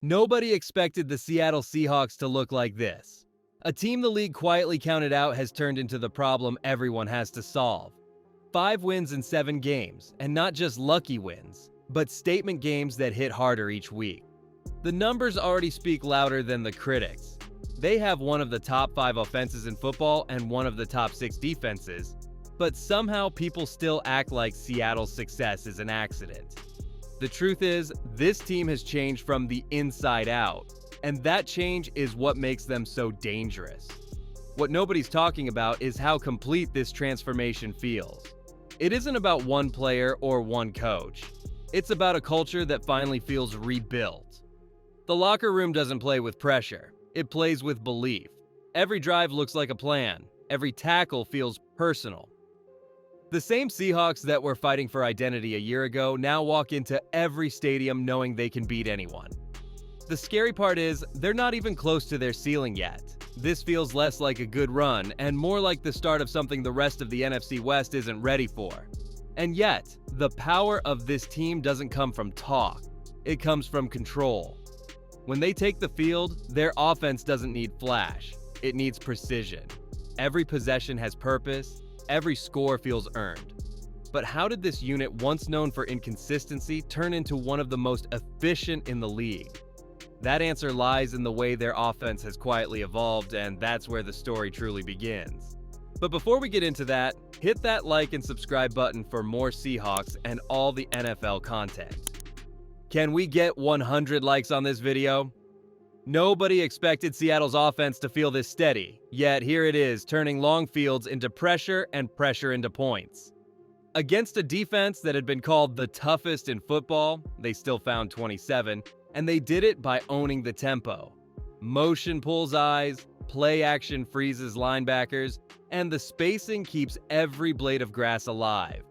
Nobody expected the Seattle Seahawks to look like this. A team the league quietly counted out has turned into the problem everyone has to solve. 5 wins in 7 games, and not just lucky wins, but statement games that hit harder each week. The numbers already speak louder than the critics. They have one of the top 5 offenses in football and one of the top 6 defenses, but somehow people still act like Seattle's success is an accident. The truth is, this team has changed from the inside out, and that change is what makes them so dangerous. What nobody's talking about is how complete this transformation feels. It isn't about one player or one coach. It's about a culture that finally feels rebuilt. The locker room doesn't play with pressure. It plays with belief. Every drive looks like a plan. Every tackle feels personal. The same Seahawks that were fighting for identity a year ago now walk into every stadium knowing they can beat anyone. The scary part is, they're not even close to their ceiling yet. This feels less like a good run and more like the start of something the rest of the NFC West isn't ready for. And yet, the power of this team doesn't come from talk. It comes from control. When they take the field, their offense doesn't need flash. It needs precision. Every possession has purpose. Every score feels earned. But how did this unit, once known for inconsistency, turn into one of the most efficient in the league? That answer lies in the way their offense has quietly evolved, and that's where the story truly begins. But before we get into that, hit that like and subscribe button for more Seahawks and all the NFL content. Can we get 100 likes on this video? Nobody expected Seattle's offense to feel this steady, yet here it is, turning long fields into pressure and pressure into points. Against a defense that had been called the toughest in football, they still found 27, and they did it by owning the tempo. Motion pulls eyes, play action freezes linebackers, and the spacing keeps every blade of grass alive.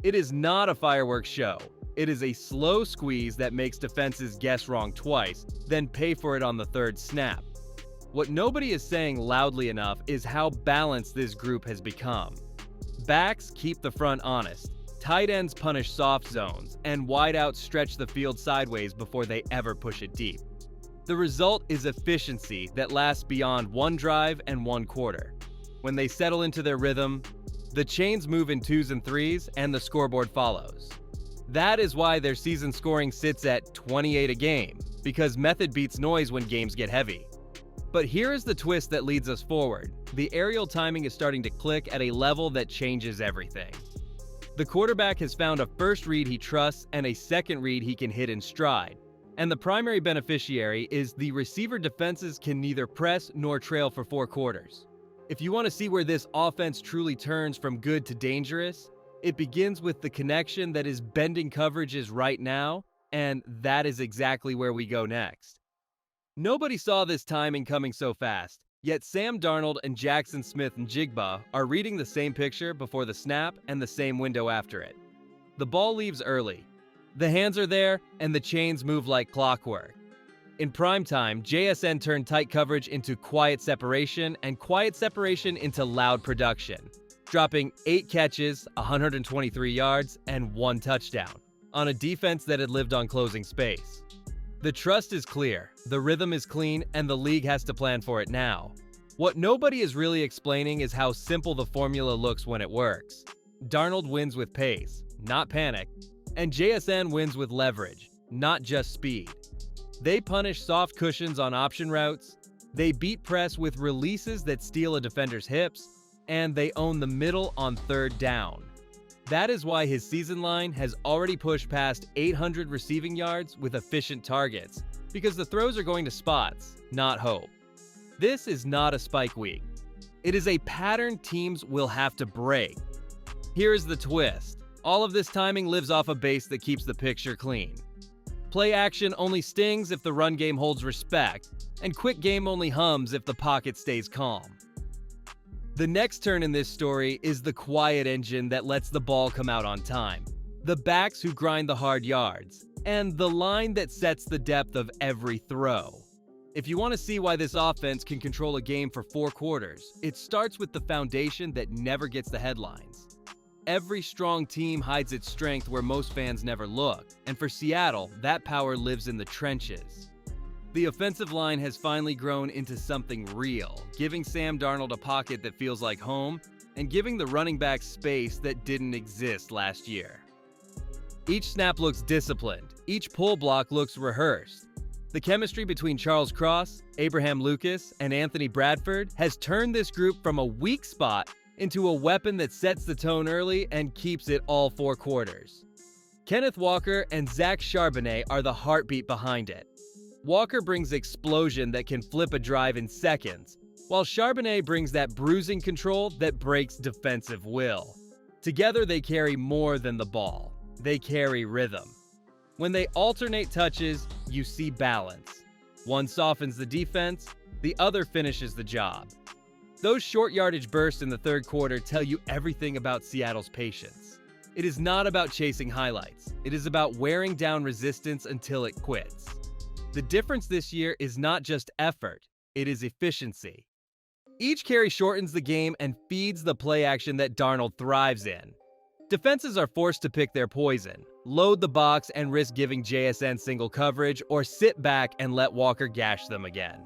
It is not a fireworks show. It is a slow squeeze that makes defenses guess wrong twice, then pay for it on the third snap. What nobody is saying loudly enough is how balanced this group has become. Backs keep the front honest, tight ends punish soft zones, and wideouts stretch the field sideways before they ever push it deep. The result is efficiency that lasts beyond one drive and one quarter. When they settle into their rhythm, the chains move in 2s and 3s, and the scoreboard follows. That is why their season scoring sits at 28 a game, because method beats noise when games get heavy. But here is the twist that leads us forward. The aerial timing is starting to click at a level that changes everything. The quarterback has found a first read he trusts and a second read he can hit in stride. And the primary beneficiary is the receiver defenses can neither press nor trail for 4 quarters. If you want to see where this offense truly turns from good to dangerous, it begins with the connection that is bending coverages right now, and that is exactly where we go next. Nobody saw this timing coming so fast, yet Sam Darnold and Jackson Smith-Njigba are reading the same picture before the snap and the same window after it. The ball leaves early. The hands are there, and the chains move like clockwork. In prime time, JSN turned tight coverage into quiet separation and quiet separation into loud production, dropping 8 catches, 123 yards, and 1 touchdown on a defense that had lived on closing space. The trust is clear, the rhythm is clean, and the league has to plan for it now. What nobody is really explaining is how simple the formula looks when it works. Darnold wins with pace, not panic, and JSN wins with leverage, not just speed. They punish soft cushions on option routes, they beat press with releases that steal a defender's hips, and they own the middle on third down. That is why his season line has already pushed past 800 receiving yards with efficient targets, because the throws are going to spots, not hope. This is not a spike week. It is a pattern teams will have to break. Here is the twist. All of this timing lives off a base that keeps the picture clean. Play action only stings if the run game holds respect, and quick game only hums if the pocket stays calm. The next turn in this story is the quiet engine that lets the ball come out on time, the backs who grind the hard yards, and the line that sets the depth of every throw. If you want to see why this offense can control a game for 4 quarters, it starts with the foundation that never gets the headlines. Every strong team hides its strength where most fans never look, and for Seattle, that power lives in the trenches. The offensive line has finally grown into something real, giving Sam Darnold a pocket that feels like home and giving the running back space that didn't exist last year. Each snap looks disciplined, each pull block looks rehearsed. The chemistry between Charles Cross, Abraham Lucas, and Anthony Bradford has turned this group from a weak spot into a weapon that sets the tone early and keeps it all 4 quarters. Kenneth Walker and Zach Charbonnet are the heartbeat behind it. Walker brings explosion that can flip a drive in seconds, while Charbonnet brings that bruising control that breaks defensive will. Together they carry more than the ball. They carry rhythm. When they alternate touches, you see balance. One softens the defense, the other finishes the job. Those short yardage bursts in the third quarter tell you everything about Seattle's patience. It is not about chasing highlights. It is about wearing down resistance until it quits. The difference this year is not just effort, it is efficiency. Each carry shortens the game and feeds the play action that Darnold thrives in. Defenses are forced to pick their poison, load the box and risk giving JSN single coverage, or sit back and let Walker gash them again.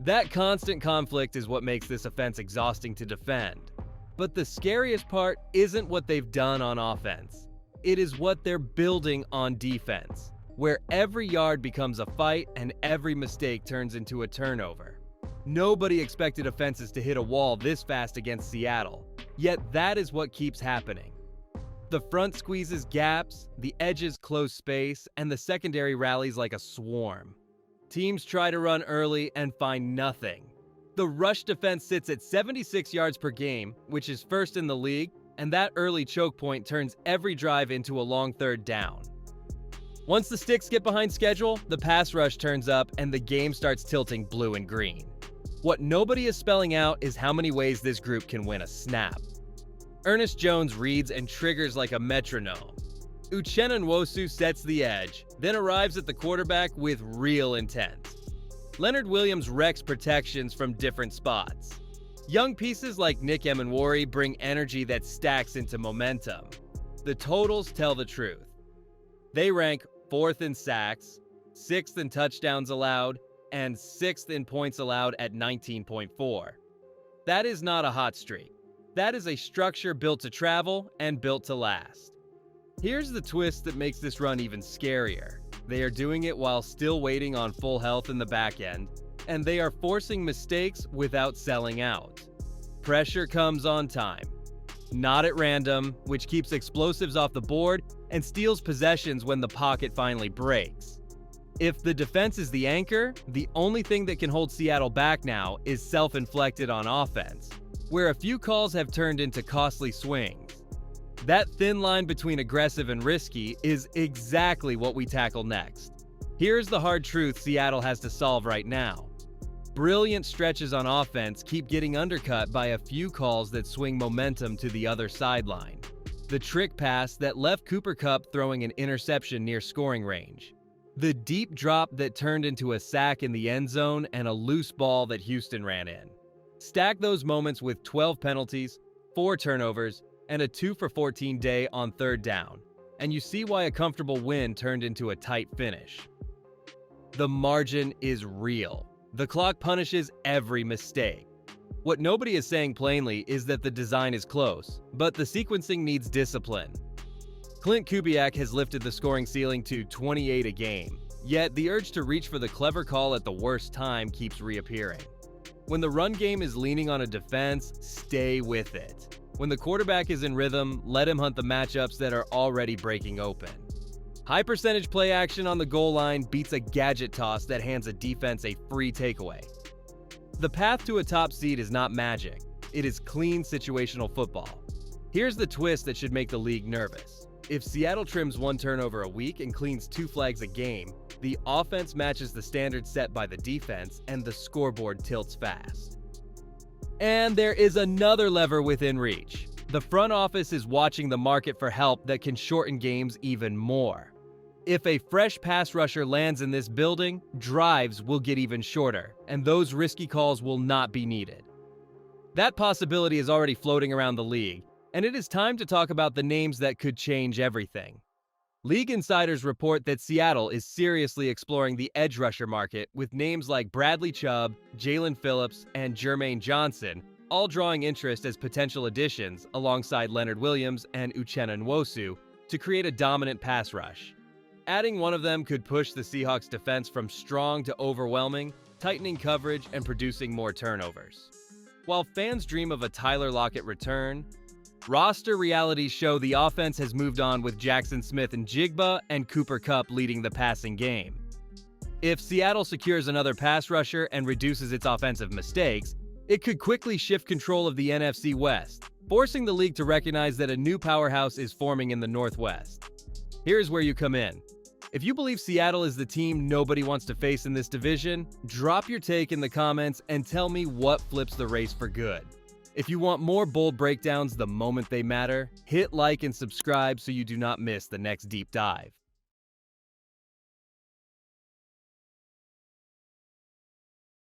That constant conflict is what makes this offense exhausting to defend. But the scariest part isn't what they've done on offense. It is what they're building on defense, where every yard becomes a fight and every mistake turns into a turnover. Nobody expected offenses to hit a wall this fast against Seattle, yet that is what keeps happening. The front squeezes gaps, the edges close space, and the secondary rallies like a swarm. Teams try to run early and find nothing. The rush defense sits at 76 yards per game, which is first in the league, and that early choke point turns every drive into a long third down. Once the sticks get behind schedule, the pass rush turns up and the game starts tilting blue and green. What nobody is spelling out is how many ways this group can win a snap. Ernest Jones reads and triggers like a metronome. Uchenna Nwosu sets the edge, then arrives at the quarterback with real intent. Leonard Williams wrecks protections from different spots. Young pieces like Nick Emenwari bring energy that stacks into momentum. The totals tell the truth. They rank 4th in sacks, 6th in touchdowns allowed, and 6th in points allowed at 19.4. That is not a hot streak. That is a structure built to travel and built to last. Here's the twist that makes this run even scarier. They are doing it while still waiting on full health in the back end, and they are forcing mistakes without selling out. Pressure comes on time, not at random, which keeps explosives off the board and steals possessions when the pocket finally breaks. If the defense is the anchor, the only thing that can hold Seattle back now is self-inflicted on offense, where a few calls have turned into costly swings. That thin line between aggressive and risky is exactly what we tackle next. Here's the hard truth Seattle has to solve right now. Brilliant stretches on offense keep getting undercut by a few calls that swing momentum to the other sideline. The trick pass that left Cooper Kupp throwing an interception near scoring range. The deep drop that turned into a sack in the end zone and a loose ball that Houston ran in. Stack those moments with 12 penalties, 4 turnovers, and a 2-for-14 day on third down, and you see why a comfortable win turned into a tight finish. The margin is real. The clock punishes every mistake. What nobody is saying plainly is that the design is close, but the sequencing needs discipline. Clint Kubiak has lifted the scoring ceiling to 28 a game, yet the urge to reach for the clever call at the worst time keeps reappearing. When the run game is leaning on a defense, stay with it. When the quarterback is in rhythm, let him hunt the matchups that are already breaking open. High percentage play action on the goal line beats a gadget toss that hands a defense a free takeaway. The path to a top seed is not magic. It is clean situational football. Here's the twist that should make the league nervous. If Seattle trims 1 turnover a week and cleans 2 flags a game, the offense matches the standard set by the defense and the scoreboard tilts fast. And there is another lever within reach. The front office is watching the market for help that can shorten games even more. If a fresh pass rusher lands in this building, drives will get even shorter, and those risky calls will not be needed. That possibility is already floating around the league, and it is time to talk about the names that could change everything. League insiders report that Seattle is seriously exploring the edge rusher market with names like Bradley Chubb, Jalen Phillips, and Jermaine Johnson, all drawing interest as potential additions alongside Leonard Williams and Uchenna Nwosu to create a dominant pass rush. Adding one of them could push the Seahawks defense from strong to overwhelming, tightening coverage and producing more turnovers. While fans dream of a Tyler Lockett return, roster realities show the offense has moved on with Jackson Smith-Njigba and Cooper Kupp leading the passing game. If Seattle secures another pass rusher and reduces its offensive mistakes, it could quickly shift control of the NFC West, forcing the league to recognize that a new powerhouse is forming in the Northwest. Here's where you come in. If you believe Seattle is the team nobody wants to face in this division, drop your take in the comments and tell me what flips the race for good. If you want more bold breakdowns the moment they matter, hit like and subscribe so you do not miss the next deep dive.